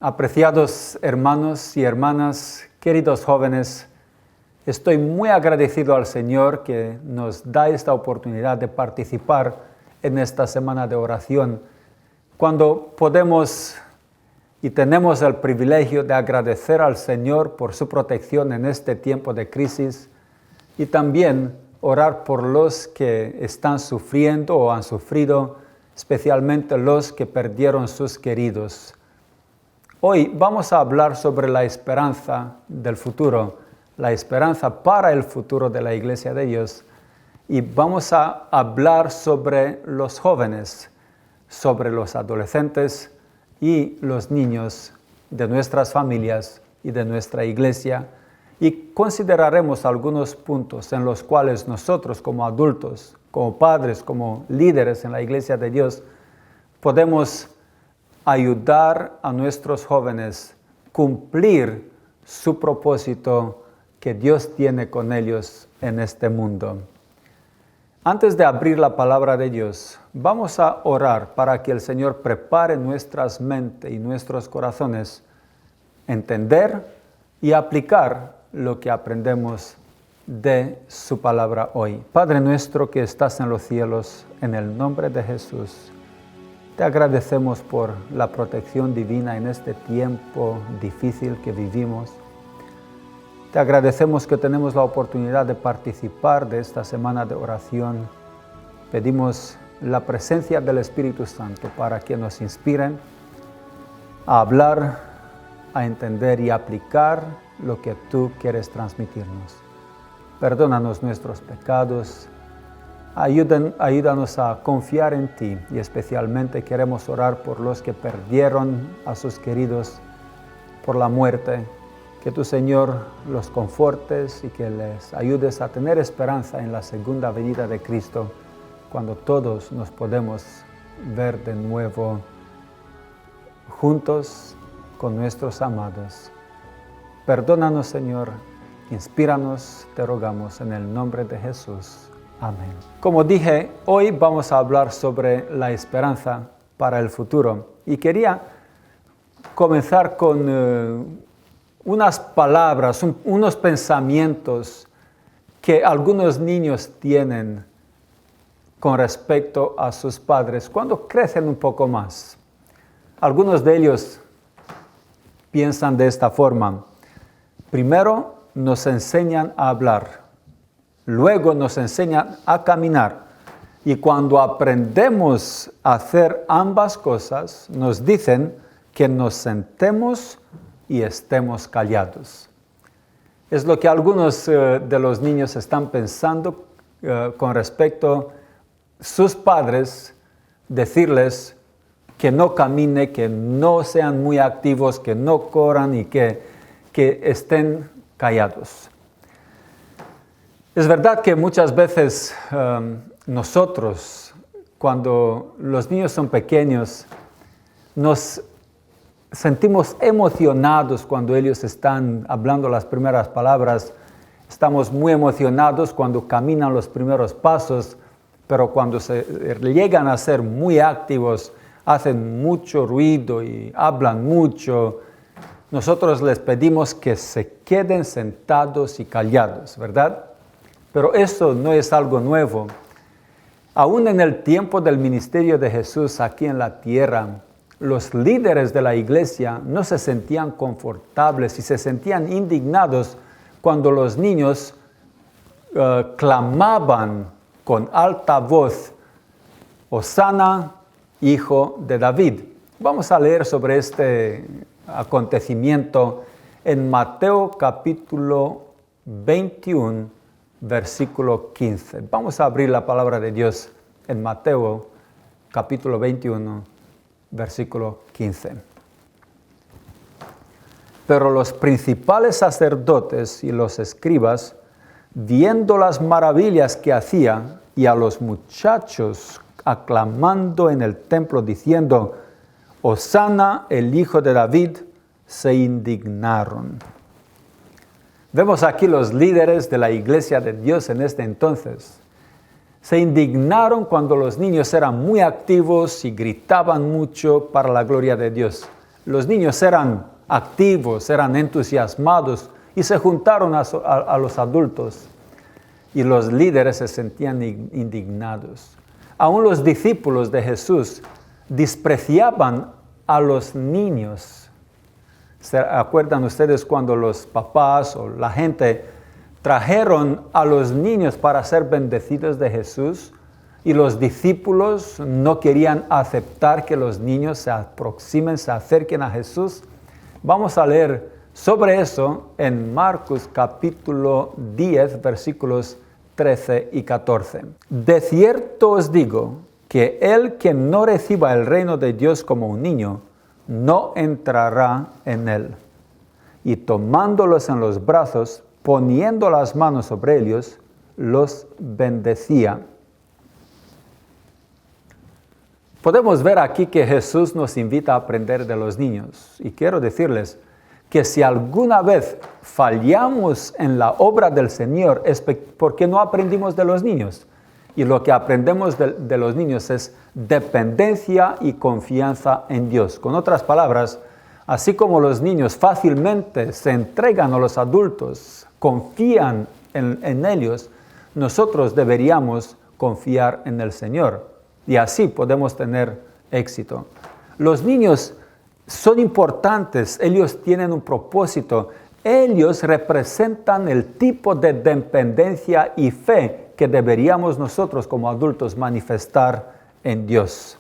Apreciados hermanos y hermanas, queridos jóvenes, estoy muy agradecido al Señor que nos da esta oportunidad de participar en esta semana de oración, cuando podemos y tenemos el privilegio de agradecer al Señor por su protección en este tiempo de crisis y también orar por los que están sufriendo o han sufrido, especialmente los que perdieron sus queridos. Hoy vamos a hablar sobre la esperanza del futuro, la esperanza para el futuro de la Iglesia de Dios. Y vamos a hablar sobre los jóvenes, sobre los adolescentes y los niños de nuestras familias y de nuestra iglesia. Y consideraremos algunos puntos en los cuales nosotros como adultos, como padres, como líderes en la Iglesia de Dios, podemos ayudar a nuestros jóvenes a cumplir su propósito que Dios tiene con ellos en este mundo. Antes de abrir la palabra de Dios, vamos a orar para que el Señor prepare nuestras mentes y nuestros corazones, entender y aplicar lo que aprendemos de su palabra hoy. Padre nuestro que estás en los cielos, en el nombre de Jesús, te agradecemos por la protección divina en este tiempo difícil que vivimos. Te agradecemos que tenemos la oportunidad de participar de esta semana de oración. Pedimos la presencia del Espíritu Santo para que nos inspiren a hablar, a entender y aplicar lo que tú quieres transmitirnos. Perdónanos nuestros pecados. Ayúdanos a confiar en ti y especialmente queremos orar por los que perdieron a sus queridos por la muerte. Que tu Señor los confortes y que les ayudes a tener esperanza en la segunda venida de Cristo, cuando todos nos podemos ver de nuevo juntos con nuestros amados. Perdónanos, Señor, inspíranos, te rogamos en el nombre de Jesús. Amén. Como dije, hoy vamos a hablar sobre la esperanza para el futuro. Y quería comenzar con unas palabras, unos pensamientos que algunos niños tienen con respecto a sus padres cuando crecen un poco más. Algunos de ellos piensan de esta forma. Primero nos enseñan a hablar. Luego nos enseñan a caminar y cuando aprendemos a hacer ambas cosas, nos dicen que nos sentemos y estemos callados. Es lo que algunos de los niños están pensando con respecto a sus padres, decirles que no caminen, que no sean muy activos, que no corran y que estén callados. Es verdad que muchas veces nosotros, cuando los niños son pequeños, nos sentimos emocionados cuando ellos están hablando las primeras palabras. Estamos muy emocionados cuando caminan los primeros pasos, pero cuando se llegan a ser muy activos, hacen mucho ruido y hablan mucho, nosotros les pedimos que se queden sentados y callados, ¿verdad? Pero eso no es algo nuevo. Aún en el tiempo del ministerio de Jesús aquí en la tierra, los líderes de la iglesia no se sentían confortables y se sentían indignados cuando los niños clamaban con alta voz, Hosana, hijo de David. Vamos a leer sobre este acontecimiento en Mateo capítulo 21, versículo 15. Vamos a abrir la palabra de Dios en Mateo capítulo 21, versículo 15. Pero los principales sacerdotes y los escribas, viendo las maravillas que hacía y a los muchachos aclamando en el templo diciendo, Hosana, el hijo de David, se indignaron. Vemos aquí los líderes de la Iglesia de Dios en este entonces. Se indignaron cuando los niños eran muy activos y gritaban mucho para la gloria de Dios. Los niños eran activos, eran entusiasmados y se juntaron a los adultos. Y los líderes se sentían indignados. Aún los discípulos de Jesús despreciaban a los niños. ¿Se acuerdan ustedes cuando los papás o la gente trajeron a los niños para ser bendecidos de Jesús? Y los discípulos no querían aceptar que los niños se aproximen, se acerquen a Jesús. Vamos a leer sobre eso en Marcos capítulo 10, versículos 13 y 14. De cierto os digo que el que no reciba el reino de Dios como un niño, no entrará en él. Y tomándolos en los brazos, poniendo las manos sobre ellos, los bendecía. Podemos ver aquí que Jesús nos invita a aprender de los niños. Y quiero decirles que si alguna vez fallamos en la obra del Señor es porque no aprendimos de los niños. Y lo que aprendemos de los niños es dependencia y confianza en Dios. Con otras palabras, así como los niños fácilmente se entregan a los adultos, confían en ellos, nosotros deberíamos confiar en el Señor. Y así podemos tener éxito. Los niños son importantes, ellos tienen un propósito. Ellos representan el tipo de dependencia y fe que deberíamos nosotros como adultos manifestar en Dios.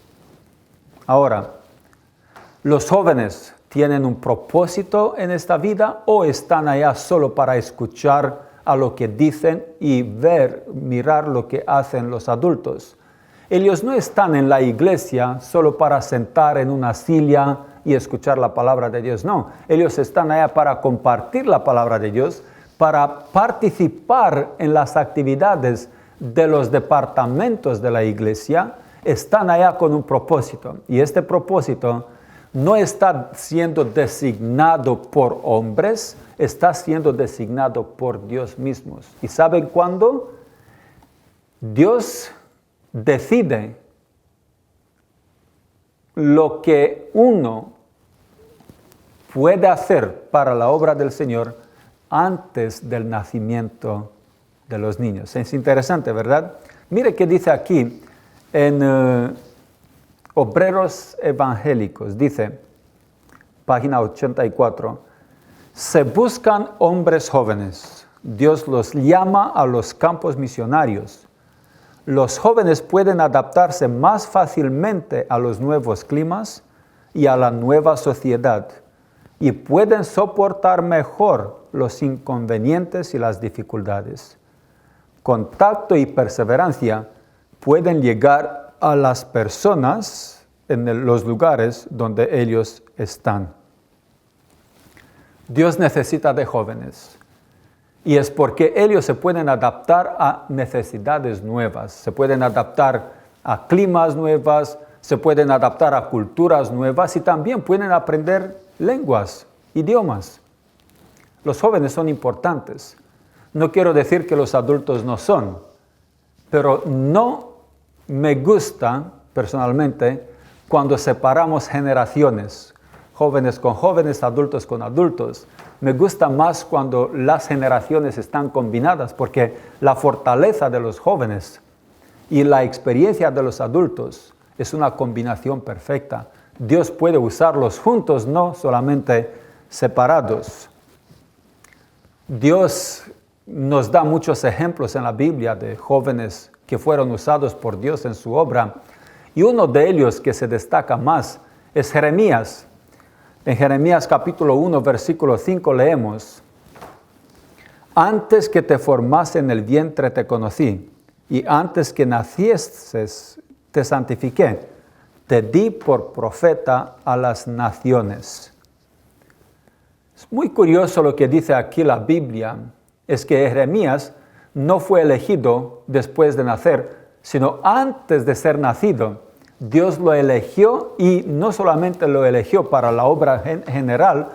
Ahora, ¿los jóvenes tienen un propósito en esta vida o están allá solo para escuchar a lo que dicen y mirar lo que hacen los adultos? Ellos no están en la iglesia solo para sentar en una silla y escuchar la palabra de Dios. No, ellos están allá para compartir la palabra de Dios, para participar en las actividades de los departamentos de la iglesia. Están allá con un propósito. Y este propósito no está siendo designado por hombres, está siendo designado por Dios mismo. ¿Y saben cuándo? Dios decide lo que uno puede hacer para la obra del Señor antes del nacimiento de los niños. Es interesante, ¿verdad? Mire qué dice aquí en Obreros Evangélicos. Dice, página 84, se buscan hombres jóvenes. Dios los llama a los campos misionarios. Los jóvenes pueden adaptarse más fácilmente a los nuevos climas y a la nueva sociedad y pueden soportar mejor los inconvenientes y las dificultades. Con tacto y perseverancia pueden llegar a las personas en los lugares donde ellos están. Dios necesita de jóvenes. Y es porque ellos se pueden adaptar a necesidades nuevas, se pueden adaptar a climas nuevas, se pueden adaptar a culturas nuevas y también pueden aprender lenguas, idiomas. Los jóvenes son importantes. No quiero decir que los adultos no son, pero no me gusta personalmente cuando separamos generaciones, jóvenes con jóvenes, adultos con adultos. Me gusta más cuando las generaciones están combinadas, porque la fortaleza de los jóvenes y la experiencia de los adultos es una combinación perfecta. Dios puede usarlos juntos, no solamente separados. Dios nos da muchos ejemplos en la Biblia de jóvenes que fueron usados por Dios en su obra, y uno de ellos que se destaca más es Jeremías. En Jeremías capítulo 1, versículo 5 leemos, antes que te formase en el vientre te conocí, y antes que nacieses te santifiqué, te di por profeta a las naciones. Es muy curioso lo que dice aquí la Biblia, es que Jeremías no fue elegido después de nacer, sino antes de ser nacido. Dios lo eligió y no solamente lo eligió para la obra general,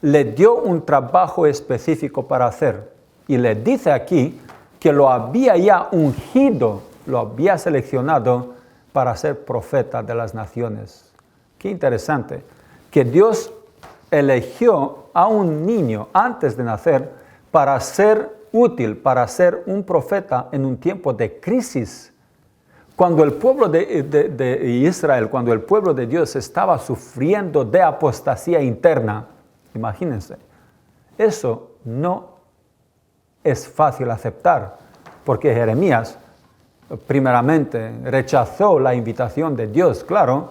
le dio un trabajo específico para hacer. Y le dice aquí que lo había ya ungido, lo había seleccionado para ser profeta de las naciones. Qué interesante, que Dios eligió a un niño antes de nacer para ser útil, para ser un profeta en un tiempo de crisis. Cuando el pueblo de Israel, cuando el pueblo de Dios estaba sufriendo de apostasía interna, imagínense, eso no es fácil aceptar, porque Jeremías primeramente rechazó la invitación de Dios, claro,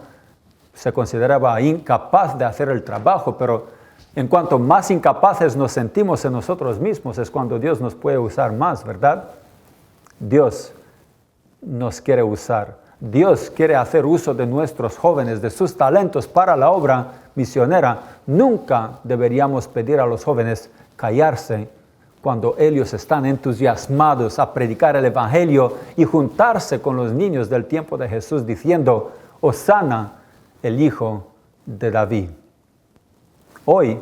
se consideraba incapaz de hacer el trabajo, pero en cuanto más incapaces nos sentimos en nosotros mismos es cuando Dios nos puede usar más, ¿verdad? Dios nos quiere usar. Dios quiere hacer uso de nuestros jóvenes, de sus talentos para la obra misionera. Nunca deberíamos pedir a los jóvenes callarse cuando ellos están entusiasmados a predicar el Evangelio y juntarse con los niños del tiempo de Jesús diciendo, Hosana, el Hijo de David. Hoy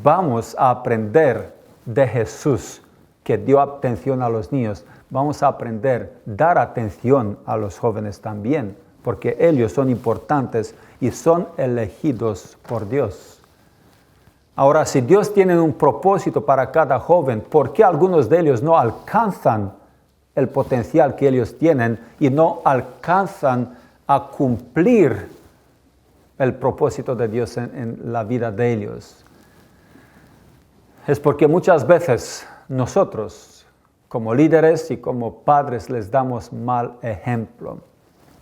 vamos a aprender de Jesús, que dio atención a los niños. Vamos a aprender a dar atención a los jóvenes también, porque ellos son importantes y son elegidos por Dios. Ahora, si Dios tiene un propósito para cada joven, ¿por qué algunos de ellos no alcanzan el potencial que ellos tienen y no alcanzan a cumplir el propósito de Dios en la vida de ellos? Es porque muchas veces nosotros, como líderes y como padres, les damos mal ejemplo.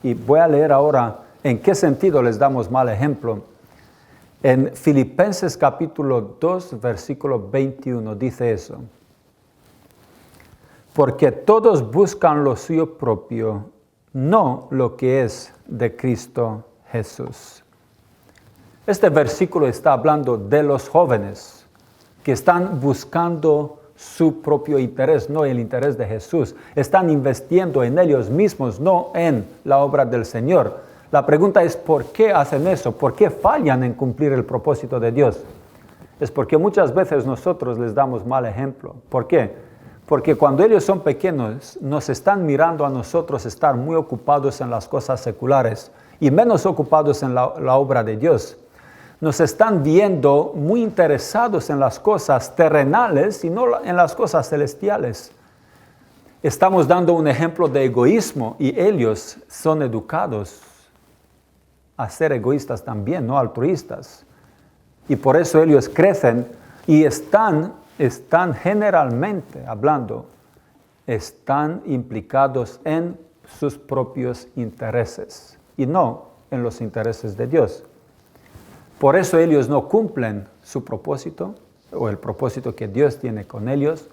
Y voy a leer ahora en qué sentido les damos mal ejemplo. En Filipenses capítulo 2, versículo 21 dice eso. Porque todos buscan lo suyo propio, no lo que es de Cristo Jesús. Este versículo está hablando de los jóvenes que están buscando su propio interés, no el interés de Jesús. Están investiendo en ellos mismos, no en la obra del Señor. La pregunta es, ¿por qué hacen eso? ¿Por qué fallan en cumplir el propósito de Dios? Es porque muchas veces nosotros les damos mal ejemplo. ¿Por qué? Porque cuando ellos son pequeños, nos están mirando a nosotros estar muy ocupados en las cosas seculares y menos ocupados en la obra de Dios. Nos están viendo muy interesados en las cosas terrenales y no en las cosas celestiales. Estamos dando un ejemplo de egoísmo y ellos son educados a ser egoístas también, no altruistas. Y por eso ellos crecen y están generalmente hablando, están implicados en sus propios intereses y no en los intereses de Dios. Por eso ellos no cumplen su propósito o el propósito que Dios tiene con ellos,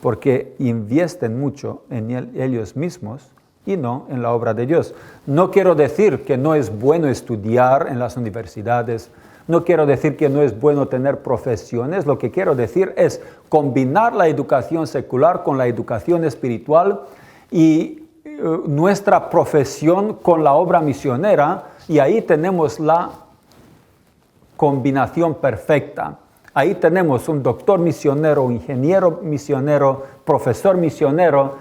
porque invierten mucho en ellos mismos y no en la obra de Dios. No quiero decir que no es bueno estudiar en las universidades, no quiero decir que no es bueno tener profesiones, lo que quiero decir es combinar la educación secular con la educación espiritual y nuestra profesión con la obra misionera, y ahí tenemos la combinación perfecta. Ahí tenemos un doctor misionero, ingeniero misionero, profesor misionero,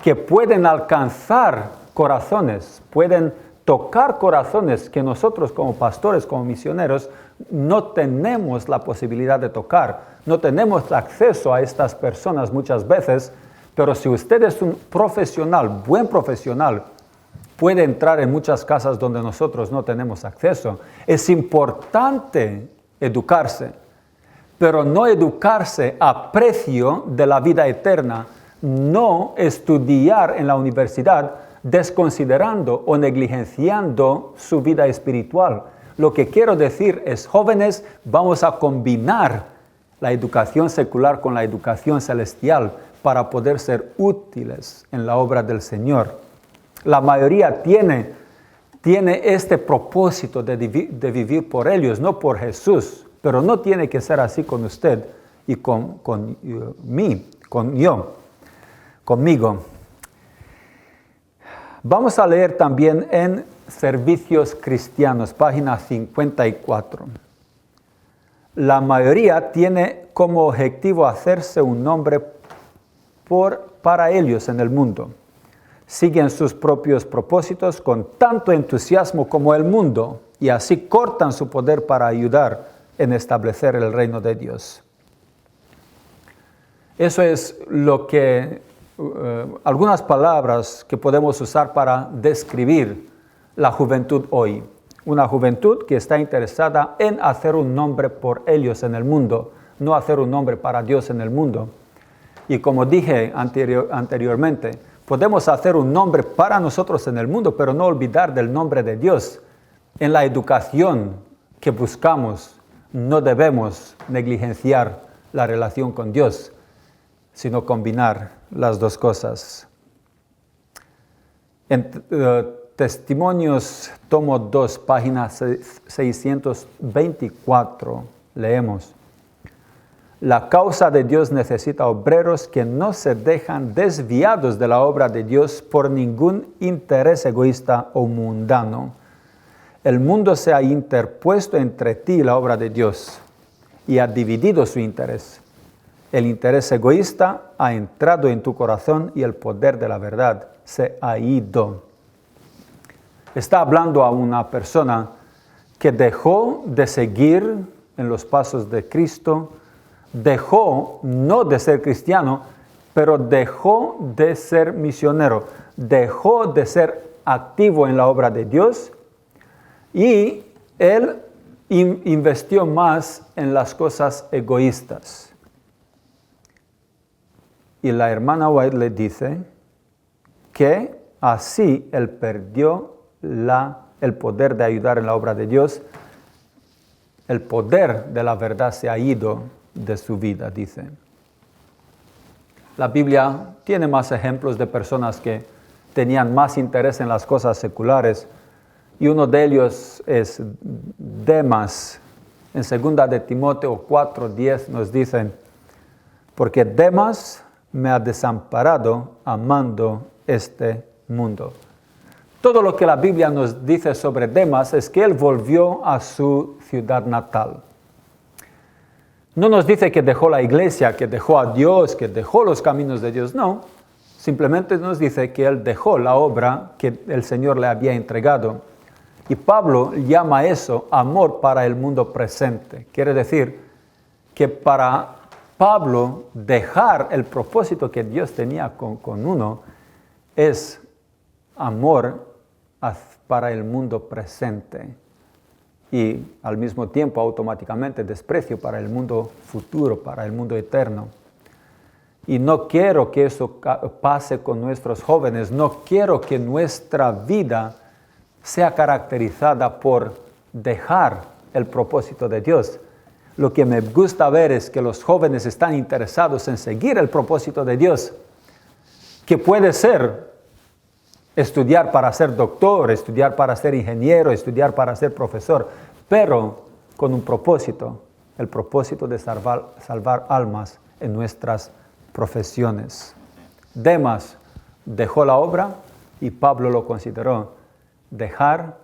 que pueden alcanzar corazones, pueden tocar corazones que nosotros como pastores, como misioneros, no tenemos la posibilidad de tocar, no tenemos acceso a estas personas muchas veces, pero si usted es un profesional, buen profesional, puede entrar en muchas casas donde nosotros no tenemos acceso. Es importante educarse, pero no educarse a precio de la vida eterna, no estudiar en la universidad desconsiderando o negligenciando su vida espiritual. Lo que quiero decir es, jóvenes, vamos a combinar la educación secular con la educación celestial para poder ser útiles en la obra del Señor. La mayoría tiene este propósito de vivir por ellos, no por Jesús, pero no tiene que ser así con usted y conmigo. Vamos a leer también en Servicios Cristianos, página 54. La mayoría tiene como objetivo hacerse un nombre para ellos en el mundo. Siguen sus propios propósitos con tanto entusiasmo como el mundo y así cortan su poder para ayudar en establecer el reino de Dios. Eso es lo que, algunas palabras que podemos usar para describir la juventud hoy. Una juventud que está interesada en hacer un nombre por ellos en el mundo, no hacer un nombre para Dios en el mundo. Y como dije anteriormente, podemos hacer un nombre para nosotros en el mundo, pero no olvidar del nombre de Dios. En la educación que buscamos, no debemos negligenciar la relación con Dios, sino combinar las dos cosas. En Testimonios, tomo 2, página 624, leemos: la causa de Dios necesita obreros que no se dejan desviados de la obra de Dios por ningún interés egoísta o mundano. El mundo se ha interpuesto entre ti y la obra de Dios y ha dividido su interés. El interés egoísta ha entrado en tu corazón y el poder de la verdad se ha ido. Está hablando a una persona que dejó de seguir en los pasos de Cristo, dejó no de ser cristiano, pero dejó de ser misionero, dejó de ser activo en la obra de Dios y él investió más en las cosas egoístas. Y la hermana White le dice que así él perdió el poder de ayudar en la obra de Dios. El poder de la verdad se ha ido de su vida, dice. La Biblia tiene más ejemplos de personas que tenían más interés en las cosas seculares, y uno de ellos es Demas. En 2 de Timoteo 4:10 nos dicen: porque Demas me ha desamparado amando este mundo. Todo lo que la Biblia nos dice sobre Demas es que él volvió a su ciudad natal. No nos dice que dejó la iglesia, que dejó a Dios, que dejó los caminos de Dios, no. Simplemente nos dice que él dejó la obra que el Señor le había entregado. Y Pablo llama eso amor para el mundo presente. Quiere decir que para Pablo dejar el propósito que Dios tenía con uno es amor para el mundo presente y al mismo tiempo automáticamente desprecio para el mundo futuro, para el mundo eterno. Y no quiero que eso pase con nuestros jóvenes, no quiero que nuestra vida sea caracterizada por dejar el propósito de Dios. Lo que me gusta ver es que los jóvenes están interesados en seguir el propósito de Dios, que puede ser estudiar para ser doctor, estudiar para ser ingeniero, estudiar para ser profesor, pero con un propósito, el propósito de salvar almas en nuestras profesiones. Demas dejó la obra y Pablo lo consideró dejar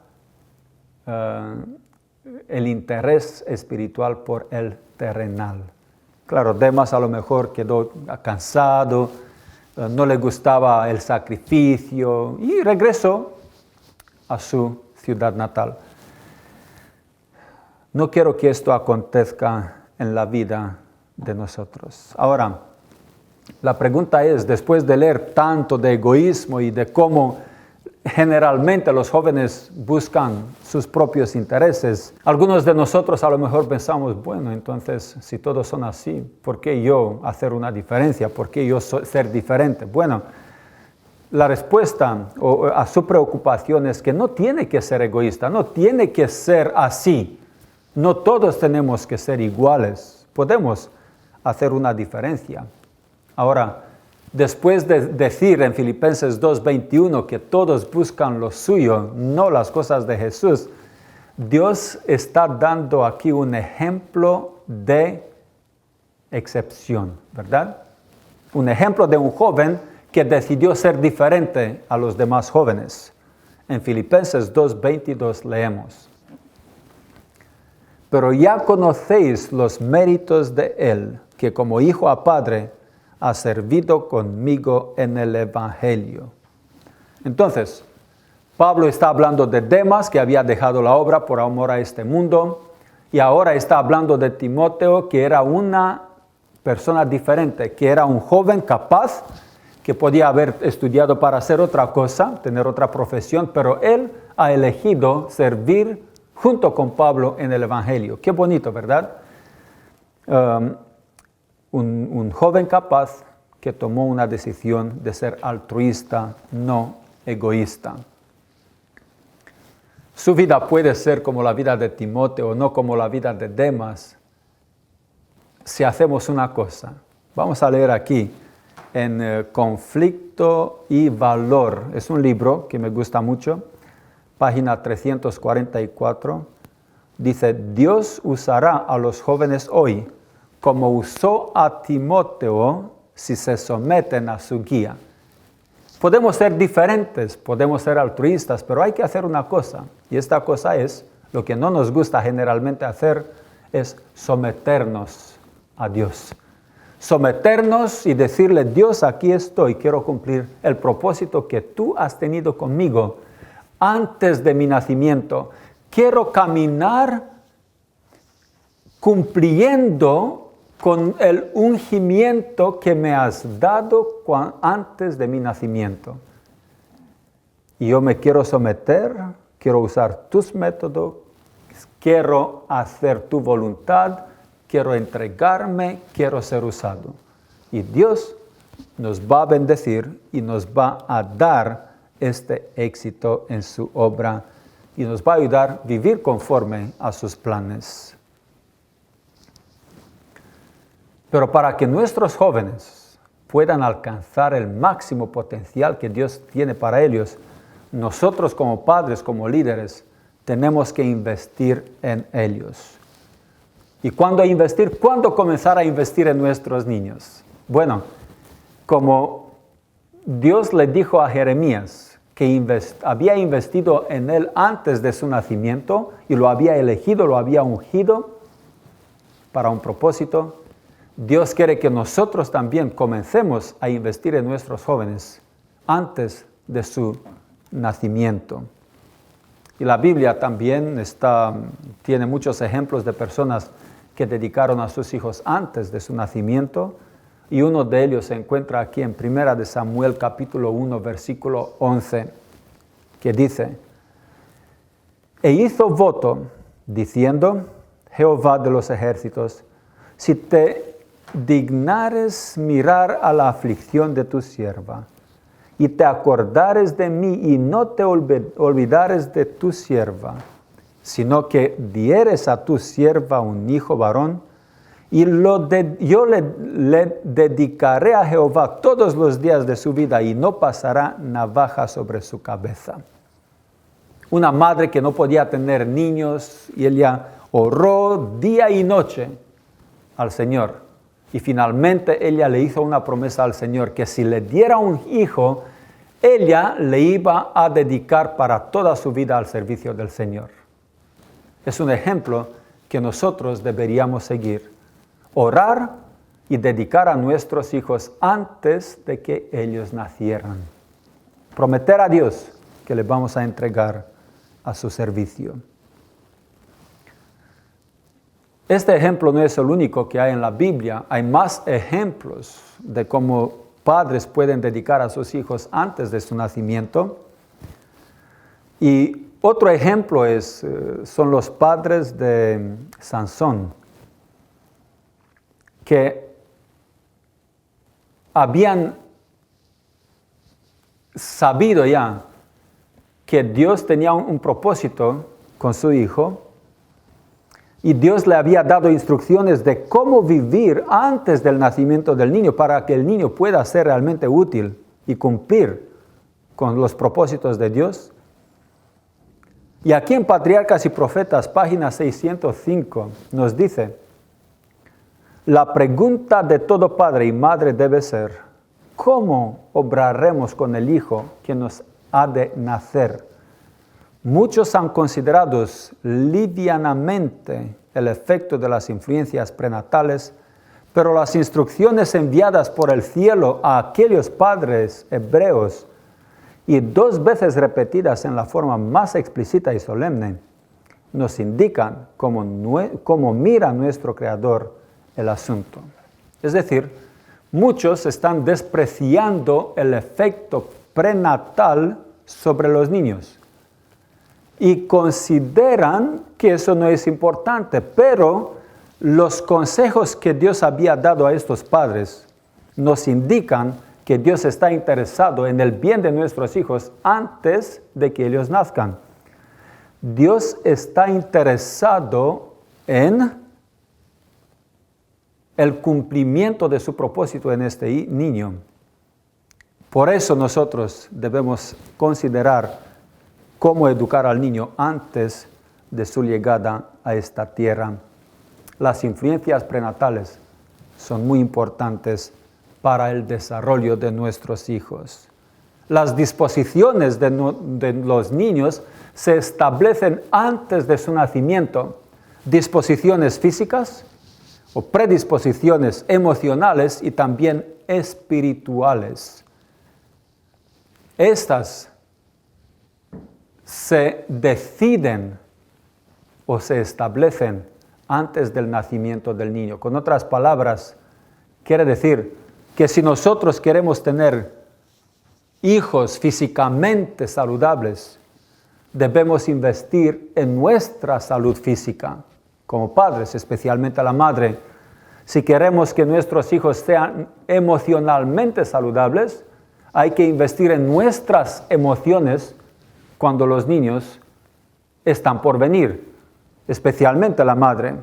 el interés espiritual por el terrenal. Claro, Demas a lo mejor quedó cansado, no le gustaba el sacrificio y regresó a su ciudad natal. No quiero que esto acontezca en la vida de nosotros. Ahora, la pregunta es, después de leer tanto de egoísmo y de cómo generalmente los jóvenes buscan sus propios intereses, algunos de nosotros a lo mejor pensamos, bueno, entonces si todos son así, ¿por qué yo hacer una diferencia? ¿Por qué yo ser diferente? Bueno, la respuesta a su preocupación es que no tiene que ser egoísta, no tiene que ser así. No todos tenemos que ser iguales, podemos hacer una diferencia. Ahora, después de decir en Filipenses 2:21 que todos buscan lo suyo, no las cosas de Jesús, Dios está dando aquí un ejemplo de excepción, ¿verdad? Un ejemplo de un joven que decidió ser diferente a los demás jóvenes. En Filipenses 2:22 leemos: pero ya conocéis los méritos de él, que como hijo a padre ha servido conmigo en el Evangelio. Entonces, Pablo está hablando de Demas, que había dejado la obra por amor a este mundo, Y ahora está hablando de Timoteo, que era una persona diferente, que era un joven capaz, que podía haber estudiado para hacer otra cosa, tener otra profesión, pero él ha elegido servir junto con Pablo en el Evangelio. Qué bonito, ¿verdad? Un joven capaz que tomó una decisión de ser altruista, no egoísta. Su vida puede ser como la vida de Timoteo, no como la vida de Demas, si hacemos una cosa. Vamos a leer aquí en Conflicto y Valor. Es un libro que me gusta mucho, página 344. Dice, Dios usará a los jóvenes hoy como usó a Timoteo si se someten a su guía. Podemos ser diferentes, podemos ser altruistas, pero hay que hacer una cosa. Y esta cosa es, lo que no nos gusta generalmente hacer, es someternos a Dios. Someternos y decirle, Dios, aquí estoy, quiero cumplir el propósito que tú has tenido conmigo antes de mi nacimiento. Quiero caminar cumpliendo con el ungimiento que me has dado antes de mi nacimiento. Y yo me quiero someter, quiero usar tus métodos, quiero hacer tu voluntad, quiero entregarme, quiero ser usado. Y Dios nos va a bendecir y nos va a dar este éxito en su obra y nos va a ayudar a vivir conforme a sus planes. Pero para que nuestros jóvenes puedan alcanzar el máximo potencial que Dios tiene para ellos, nosotros como padres, como líderes, tenemos que investir en ellos. ¿Y cuándo investir? ¿Cuándo comenzar a investir en nuestros niños? Bueno, como Dios le dijo a Jeremías que había investido en él antes de su nacimiento y lo había elegido, lo había ungido para un propósito, Dios quiere que nosotros también comencemos a investir en nuestros jóvenes antes de su nacimiento. Y la Biblia también tiene muchos ejemplos de personas que dedicaron a sus hijos antes de su nacimiento, y uno de ellos se encuentra aquí en 1 Samuel capítulo 1, versículo 11, que dice, e hizo voto, diciendo, Jehová de los ejércitos, si te dignares mirar a la aflicción de tu sierva, y te acordares de mí, y no te olvidares de tu sierva, sino que dieres a tu sierva un hijo varón, y yo le dedicaré a Jehová todos los días de su vida, y no pasará navaja sobre su cabeza. Una madre que no podía tener niños, y ella oró día y noche al Señor. Y finalmente ella le hizo una promesa al Señor, que si le diera un hijo, ella le iba a dedicar para toda su vida al servicio del Señor. Es un ejemplo que nosotros deberíamos seguir. Orar y dedicar a nuestros hijos antes de que ellos nacieran. Prometer a Dios que les vamos a entregar a su servicio. Este ejemplo no es el único que hay en la Biblia. Hay más ejemplos de cómo padres pueden dedicar a sus hijos antes de su nacimiento. Y otro ejemplo son los padres de Sansón, que habían sabido ya que Dios tenía un propósito con su hijo, y Dios le había dado instrucciones de cómo vivir antes del nacimiento del niño para que el niño pueda ser realmente útil y cumplir con los propósitos de Dios. Y aquí en Patriarcas y Profetas, página 605, nos dice, la pregunta de todo padre y madre debe ser, ¿cómo obraremos con el hijo que nos ha de nacer? Muchos han considerado livianamente el efecto de las influencias prenatales, pero las instrucciones enviadas por el cielo a aquellos padres hebreos y 2 veces repetidas en la forma más explícita y solemne, nos indican cómo mira nuestro Creador el asunto. Es decir, muchos están despreciando el efecto prenatal sobre los niños y consideran que eso no es importante, pero los consejos que Dios había dado a estos padres nos indican que Dios está interesado en el bien de nuestros hijos antes de que ellos nazcan. Dios está interesado en el cumplimiento de su propósito en este niño. Por eso nosotros debemos considerar cómo educar al niño antes de su llegada a esta tierra. Las influencias prenatales son muy importantes para el desarrollo de nuestros hijos. Las disposiciones de los niños se establecen antes de su nacimiento. Disposiciones físicas o predisposiciones emocionales y también espirituales. Estas se deciden o se establecen antes del nacimiento del niño. Con otras palabras, quiere decir que si nosotros queremos tener hijos físicamente saludables, debemos investir en nuestra salud física. Como padres, especialmente la madre, si queremos que nuestros hijos sean emocionalmente saludables, hay que investir en nuestras emociones cuando los niños están por venir, especialmente la madre.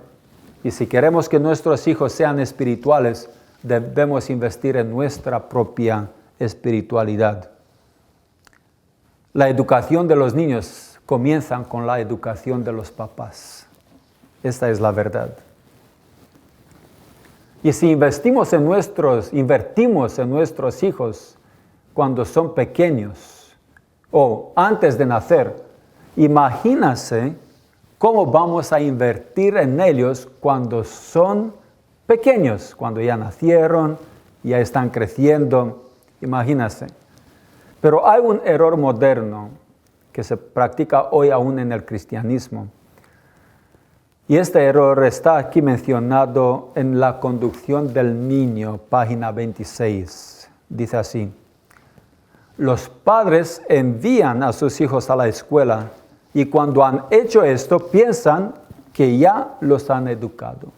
Y si queremos que nuestros hijos sean espirituales, debemos investir en nuestra propia espiritualidad. La educación de los niños comienza con la educación de los papás. Esta es la verdad. Y si invertimos en nuestros hijos cuando son pequeños o antes de nacer, imagínense cómo vamos a invertir en ellos cuando son pequeños, cuando ya nacieron, ya están creciendo. Imagínense. Pero hay un error moderno que se practica hoy aún en el cristianismo. Y este error está aquí mencionado en la conducción del niño, página 26. Dice así: los padres envían a sus hijos a la escuela y cuando han hecho esto piensan que ya los han educado.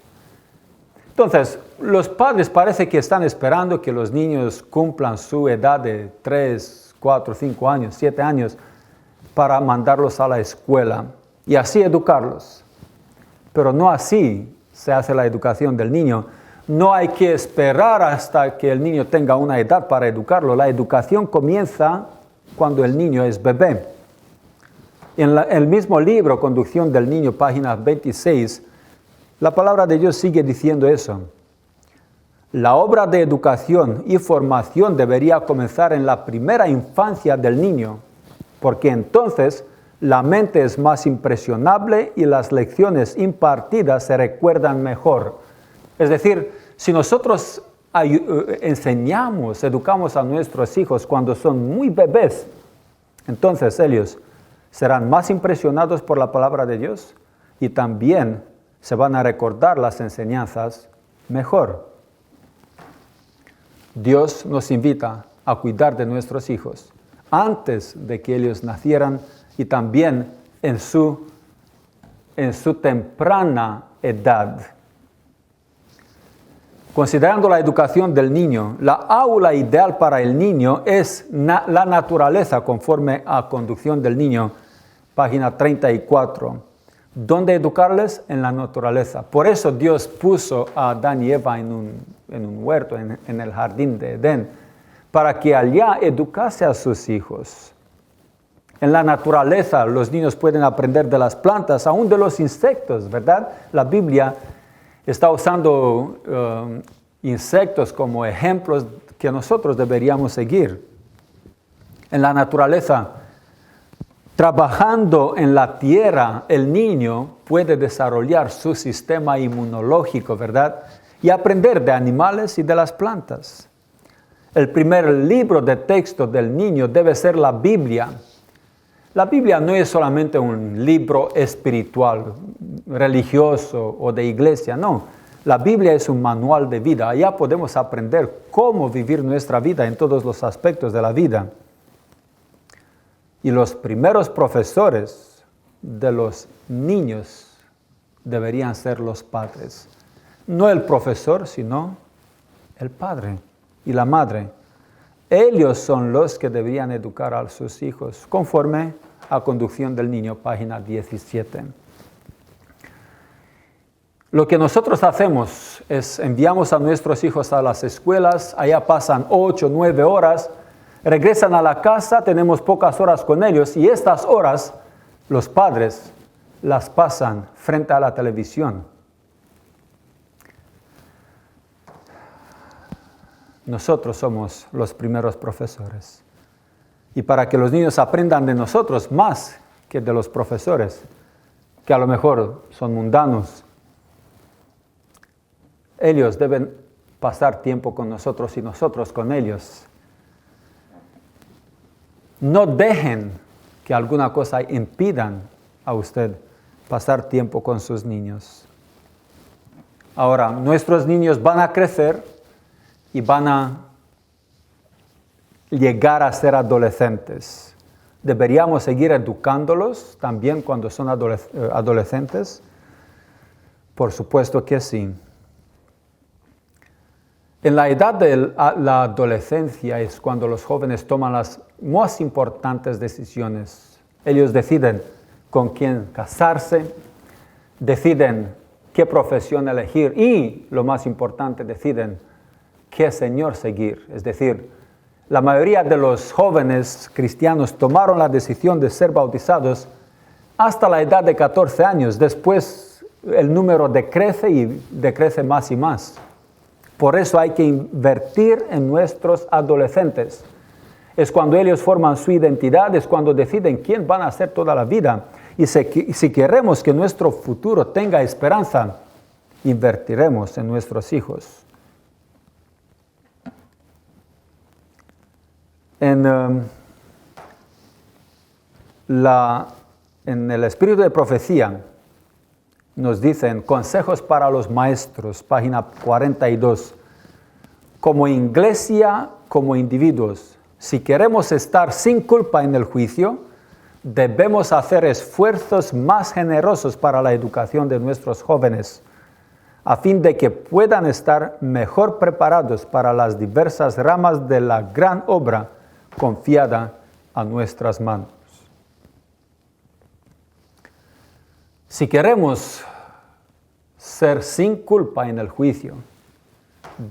Entonces, los padres parece que están esperando que los niños cumplan su edad de 3, 4, 5 años, 7 años para mandarlos a la escuela y así educarlos. Pero no así se hace la educación del niño. No hay que esperar hasta que el niño tenga una edad para educarlo. La educación comienza cuando el niño es bebé. En el mismo libro, Conducción del Niño, página 26, la palabra de Dios sigue diciendo eso. La obra de educación y formación debería comenzar en la primera infancia del niño, porque entonces la mente es más impresionable y las lecciones impartidas se recuerdan mejor. Es decir, si nosotros educamos a nuestros hijos cuando son muy bebés, entonces ellos serán más impresionados por la palabra de Dios y también se van a recordar las enseñanzas mejor. Dios nos invita a cuidar de nuestros hijos antes de que ellos nacieran y también en su temprana edad. Considerando la educación del niño, la aula ideal para el niño es la naturaleza conforme a Conducción del Niño, página 34. ¿Dónde educarles? En la naturaleza. Por eso Dios puso a Adán y Eva en un huerto, en el jardín de Edén, para que allá educase a sus hijos. En la naturaleza los niños pueden aprender de las plantas, aún de los insectos, ¿verdad? La Biblia está usando insectos como ejemplos que nosotros deberíamos seguir. En la naturaleza, trabajando en la tierra, el niño puede desarrollar su sistema inmunológico, ¿verdad? Y aprender de animales y de las plantas. El primer libro de texto del niño debe ser la Biblia. La Biblia no es solamente un libro espiritual, religioso o de iglesia, no. La Biblia es un manual de vida. Allá podemos aprender cómo vivir nuestra vida en todos los aspectos de la vida. Y los primeros profesores de los niños deberían ser los padres. No el profesor, sino el padre y la madre. Ellos son los que deberían educar a sus hijos conforme a Conducción del Niño, página 17. Lo que nosotros hacemos es enviamos a nuestros hijos a las escuelas, allá pasan 8, 9 horas, regresan a la casa, tenemos pocas horas con ellos y estas horas los padres las pasan frente a la televisión. Nosotros somos los primeros profesores. Y para que los niños aprendan de nosotros más que de los profesores, que a lo mejor son mundanos, ellos deben pasar tiempo con nosotros y nosotros con ellos. No dejen que alguna cosa impidan a usted pasar tiempo con sus niños. Ahora, nuestros niños van a crecer y van a llegar a ser adolescentes. ¿Deberíamos seguir educándolos también cuando son adolescentes? Por supuesto que sí. En la edad de la adolescencia es cuando los jóvenes toman las más importantes decisiones. Ellos deciden con quién casarse, deciden qué profesión elegir y, lo más importante, deciden qué Señor seguir. Es decir, la mayoría de los jóvenes cristianos tomaron la decisión de ser bautizados hasta la edad de 14 años. Después el número decrece y decrece más y más. Por eso hay que invertir en nuestros adolescentes. Es cuando ellos forman su identidad, es cuando deciden quién van a ser toda la vida. Y si queremos que nuestro futuro tenga esperanza, invertiremos en nuestros hijos. En el espíritu de profecía nos dicen consejos para los maestros, página 42. Como iglesia, como individuos, si queremos estar sin culpa en el juicio, debemos hacer esfuerzos más generosos para la educación de nuestros jóvenes, a fin de que puedan estar mejor preparados para las diversas ramas de la gran obra confiada a nuestras manos. Si queremos ser sin culpa en el juicio,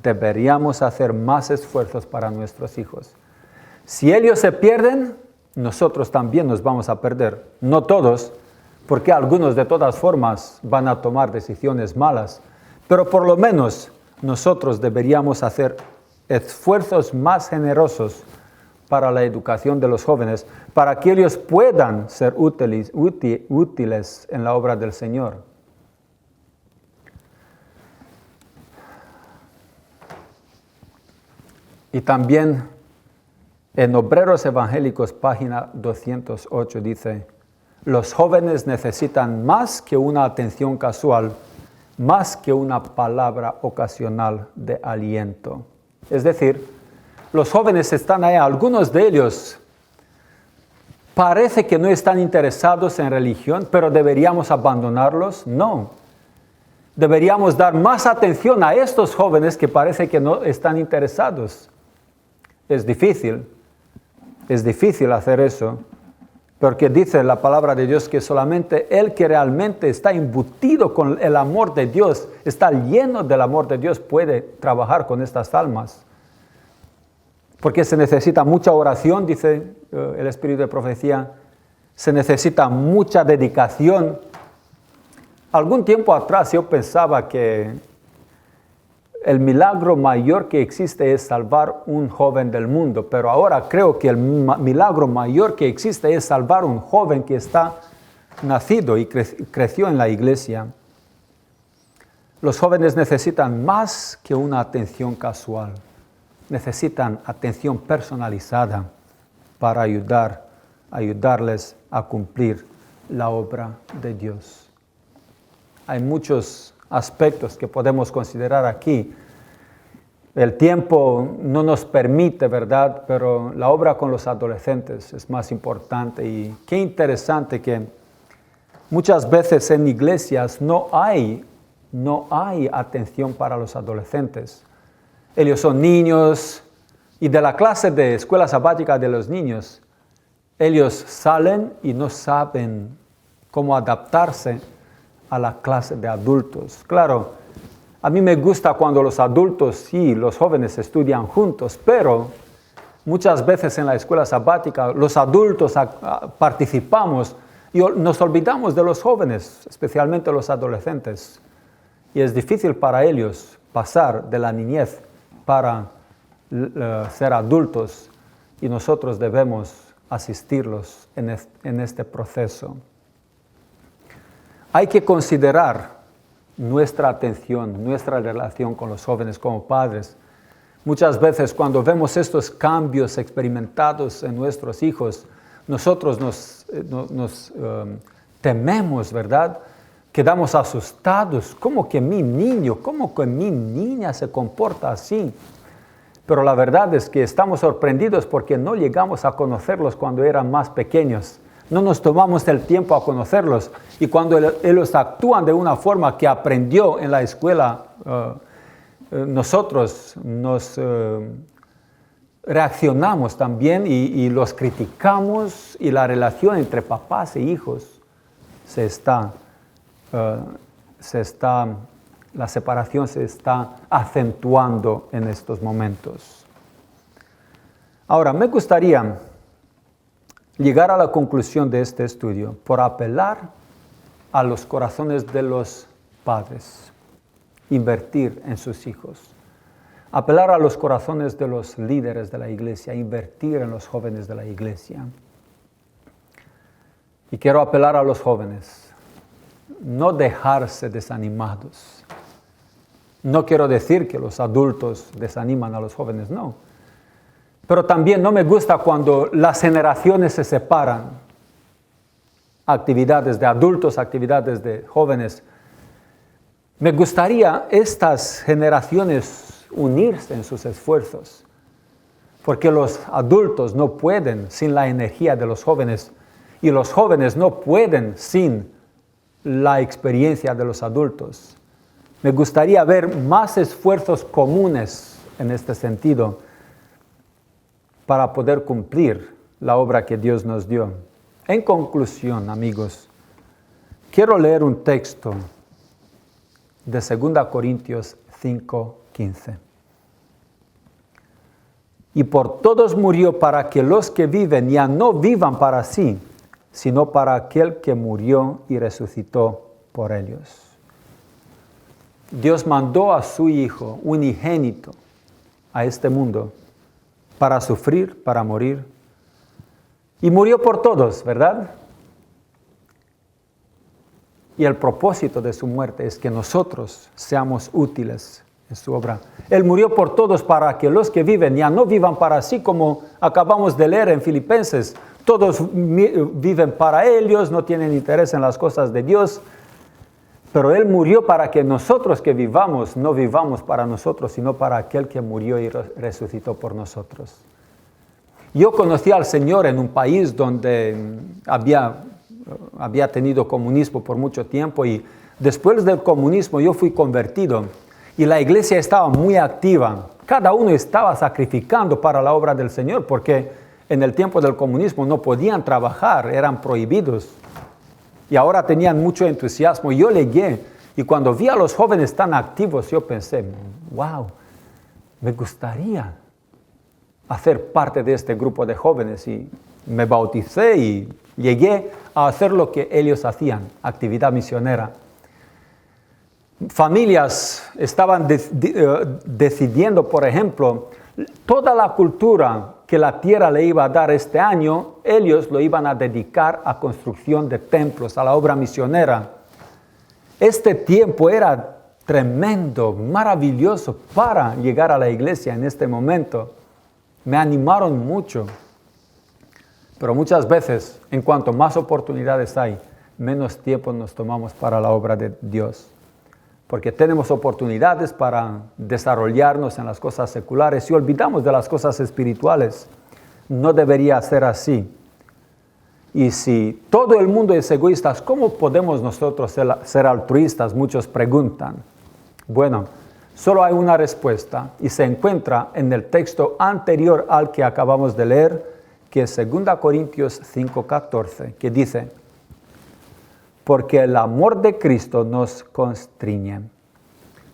deberíamos hacer más esfuerzos para nuestros hijos. Si ellos se pierden, nosotros también nos vamos a perder. No todos, porque algunos de todas formas van a tomar decisiones malas, pero por lo menos nosotros deberíamos hacer esfuerzos más generosos para la educación de los jóvenes, para que ellos puedan ser útiles en la obra del Señor. Y también en Obreros Evangélicos, página 208, dice, los jóvenes necesitan más que una atención casual, más que una palabra ocasional de aliento. Es decir, los jóvenes están ahí, algunos de ellos parece que no están interesados en religión, pero ¿deberíamos abandonarlos? No. Deberíamos dar más atención a estos jóvenes que parece que no están interesados. Es difícil hacer eso, porque dice la palabra de Dios que solamente el que realmente está embutido con el amor de Dios, está lleno del amor de Dios, puede trabajar con estas almas. Porque se necesita mucha oración, dice el espíritu de profecía, se necesita mucha dedicación. Algún tiempo atrás yo pensaba que el milagro mayor que existe es salvar un joven del mundo, pero ahora creo que el milagro mayor que existe es salvar un joven que está nacido y creció en la iglesia. Los jóvenes necesitan más que una atención casual. Necesitan atención personalizada para ayudarles a cumplir la obra de Dios. Hay muchos aspectos que podemos considerar aquí. El tiempo no nos permite, ¿verdad? Pero la obra con los adolescentes es más importante. Y qué interesante que muchas veces en iglesias no hay atención para los adolescentes. Ellos son niños y de la clase de escuela sabática de los niños, ellos salen y no saben cómo adaptarse a la clase de adultos. Claro, a mí me gusta cuando los adultos y los jóvenes estudian juntos, pero muchas veces en la escuela sabática los adultos participamos y nos olvidamos de los jóvenes, especialmente los adolescentes. Y es difícil para ellos pasar de la niñez para ser adultos y nosotros debemos asistirlos en este proceso. Hay que considerar nuestra atención, nuestra relación con los jóvenes como padres. Muchas veces cuando vemos estos cambios experimentados en nuestros hijos, nosotros nos tememos, ¿verdad? Quedamos asustados. ¿Cómo que mi niño, cómo que mi niña se comporta así? Pero la verdad es que estamos sorprendidos porque no llegamos a conocerlos cuando eran más pequeños. No nos tomamos el tiempo a conocerlos. Y cuando ellos actúan de una forma que aprendió en la escuela, nosotros nos reaccionamos también y los criticamos, y la relación entre papás e hijos la separación se está acentuando en estos momentos. Ahora, me gustaría llegar a la conclusión de este estudio por apelar a los corazones de los padres, invertir en sus hijos. Apelar a los corazones de los líderes de la iglesia, invertir en los jóvenes de la iglesia. Y quiero apelar a los jóvenes, no dejarse desanimados. No quiero decir que los adultos desaniman a los jóvenes, no. Pero también no me gusta cuando las generaciones se separan. Actividades de adultos, actividades de jóvenes. Me gustaría estas generaciones unirse en sus esfuerzos, porque los adultos no pueden sin la energía de los jóvenes y los jóvenes no pueden sin la experiencia de los adultos. Me gustaría ver más esfuerzos comunes en este sentido para poder cumplir la obra que Dios nos dio. En conclusión, amigos, quiero leer un texto de 2 Corintios 5:15. Y por todos murió para que los que viven ya no vivan para sí, sino para aquel que murió y resucitó por ellos. Dios mandó a su Hijo unigénito a este mundo para sufrir, para morir. Y murió por todos, ¿verdad? Y el propósito de su muerte es que nosotros seamos útiles en su obra. Él murió por todos para que los que viven ya no vivan para sí, como acabamos de leer en Filipenses. Todos viven para ellos, no tienen interés en las cosas de Dios. Pero Él murió para que nosotros que vivamos, no vivamos para nosotros, sino para aquel que murió y resucitó por nosotros. Yo conocí al Señor en un país donde había tenido comunismo por mucho tiempo, y después del comunismo yo fui convertido y la iglesia estaba muy activa. Cada uno estaba sacrificando para la obra del Señor, porque en el tiempo del comunismo no podían trabajar, eran prohibidos. Y ahora tenían mucho entusiasmo. Yo llegué y cuando vi a los jóvenes tan activos, yo pensé, wow, me gustaría hacer parte de este grupo de jóvenes. Y me bauticé y llegué a hacer lo que ellos hacían, actividad misionera. Familias estaban decidiendo, por ejemplo, toda la cultura que la tierra le iba a dar este año, ellos lo iban a dedicar a construcción de templos, a la obra misionera. Este tiempo era tremendo, maravilloso para llegar a la iglesia en este momento. Me animaron mucho. Pero muchas veces, en cuanto más oportunidades hay, menos tiempo nos tomamos para la obra de Dios. Porque tenemos oportunidades para desarrollarnos en las cosas seculares y olvidamos de las cosas espirituales. No debería ser así. Y si todo el mundo es egoísta, ¿cómo podemos nosotros ser altruistas? Muchos preguntan. Bueno, solo hay una respuesta y se encuentra en el texto anterior al que acabamos de leer, que es 2 Corintios 5:14, que dice: porque el amor de Cristo nos constriñe.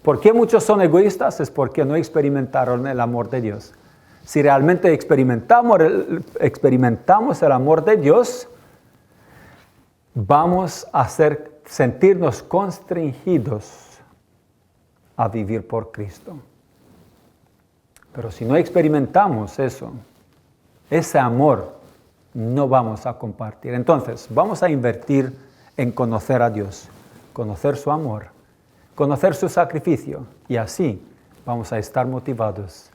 ¿Por qué muchos son egoístas? Es porque no experimentaron el amor de Dios. Si realmente experimentamos el amor de Dios, vamos a sentirnos constringidos a vivir por Cristo. Pero si no experimentamos eso, ese amor, no vamos a compartir. Entonces, vamos a invertir en conocer a Dios, conocer su amor, conocer su sacrificio, y así vamos a estar motivados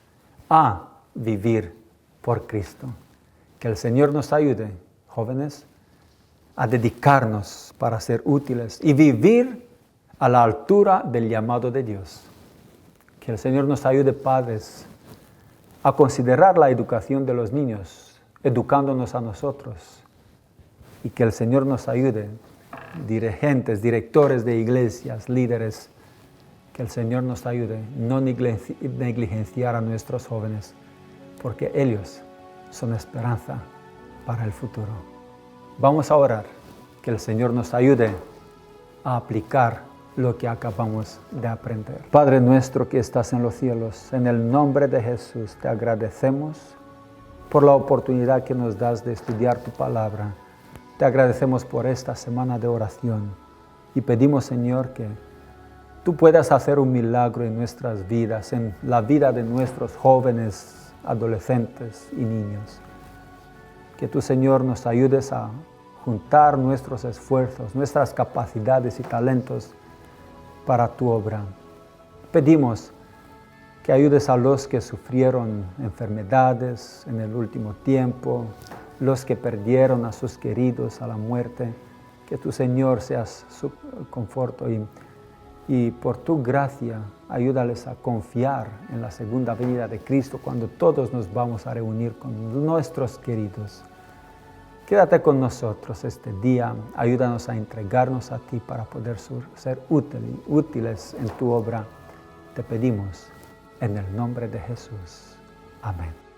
a vivir por Cristo. Que el Señor nos ayude, jóvenes, a dedicarnos para ser útiles y vivir a la altura del llamado de Dios. Que el Señor nos ayude, padres, a considerar la educación de los niños, educándonos a nosotros. Y que el Señor nos ayude, dirigentes, directores de iglesias, líderes, que el Señor nos ayude no negligenciar a nuestros jóvenes, porque ellos son esperanza para el futuro. Vamos a orar, que el Señor nos ayude a aplicar lo que acabamos de aprender. Padre nuestro que estás en los cielos, en el nombre de Jesús te agradecemos por la oportunidad que nos das de estudiar tu palabra. Te agradecemos por esta semana de oración y pedimos, Señor, que tú puedas hacer un milagro en nuestras vidas, en la vida de nuestros jóvenes, adolescentes y niños. Que tú, Señor, nos ayudes a juntar nuestros esfuerzos, nuestras capacidades y talentos para tu obra. Pedimos que ayudes a los que sufrieron enfermedades en el último tiempo, los que perdieron a sus queridos a la muerte, que tu Señor seas su conforto y por tu gracia ayúdales a confiar en la segunda venida de Cristo cuando todos nos vamos a reunir con nuestros queridos. Quédate con nosotros este día, ayúdanos a entregarnos a ti para poder ser útiles en tu obra. Te pedimos en el nombre de Jesús. Amén.